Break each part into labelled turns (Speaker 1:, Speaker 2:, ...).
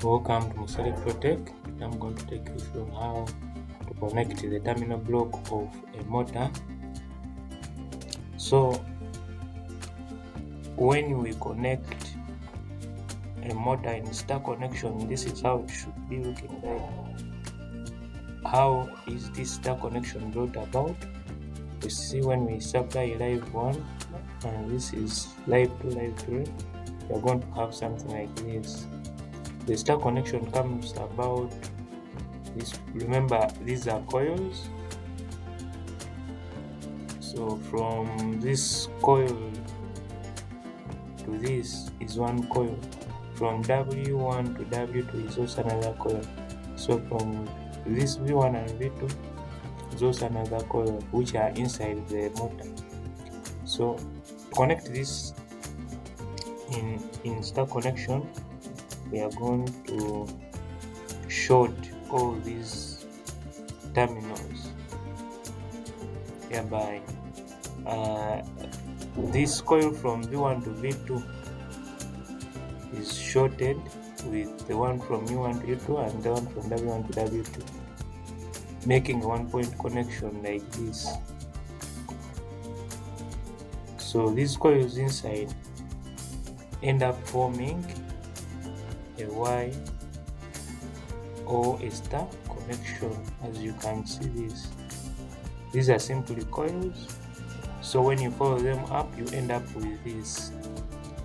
Speaker 1: Welcome to ELECTRO-TECH. I'm going to take you through how to connect the terminal block of a motor. So when we connect a motor in star connection, this is how it should be looking like. How is this star connection brought about? You see, when we supply live 1 and this is live 2, live 3, you're going to have something like this. The star connection comes about this. Remember, these are coils. So from this coil to this is one coil. From W1 to W2 is also another coil. So from this V1 and V2 is also another coil, which are inside the motor. So to connect this in star connection, we are going to short all these terminals, hereby this coil from V1 to V2 is shorted with the one from U1 to U2 and the one from W1 to W2, making a one-point connection like this. So these coils inside end up forming a Y or a star connection. As you can see, these are simply coils. So when you follow them up, you end up with this.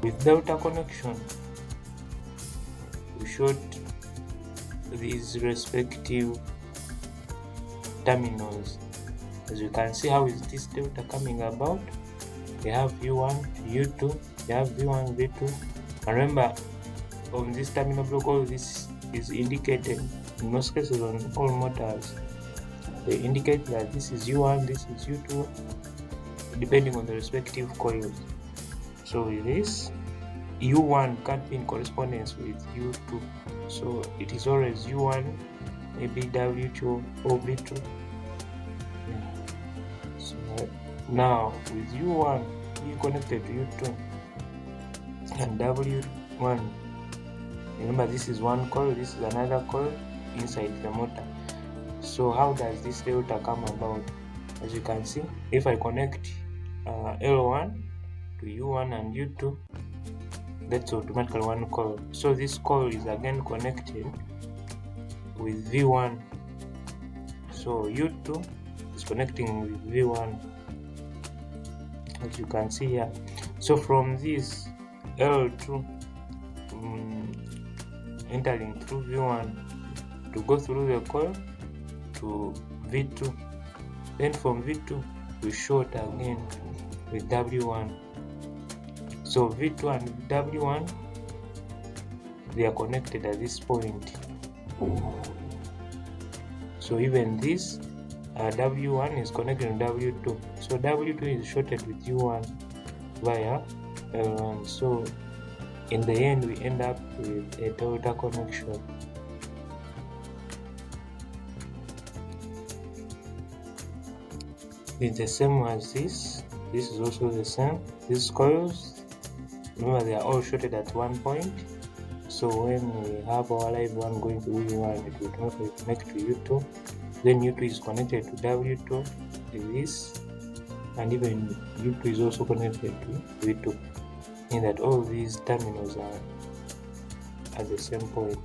Speaker 1: With delta connection, we short these respective terminals. As you can see, how is this delta coming about? You have U1, U2, you have V1, V2. And remember, on this terminal block, all this is indicated in most cases on all motors. They indicate that this is U1, this is U2, depending on the respective coils. So with this, U1 can't be in correspondence with U2. So it is always U1, maybe W2 or V2. Yeah. So now with U1, we connected to U2 and W1. Remember, this is one coil, this is another coil inside the motor. So how does this delta come about? As you can see, if I connect L1 to U1 and U2, that's automatically one coil. So this coil is again connected with V1. So U2 is connecting with V1, as you can see here. So from this L2 entering through V1 to go through the coil to V2. Then from V2 we short again with W1. So V2 and W1, they are connected at this point. So even this W1 is connected to W2. So W2 is shorted with U1 via L1. So in the end, we end up with a delta connection. It's the same as this. This is also the same. These coils, remember, they are all shorted at one point. So when we have our live one going to U1, it will automatically connect to U2. Then U2 is connected to W2 with this, and even U2 is also connected to V2. In that all these terminals are at the same point.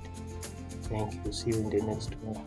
Speaker 1: Thank you. See you in the next one.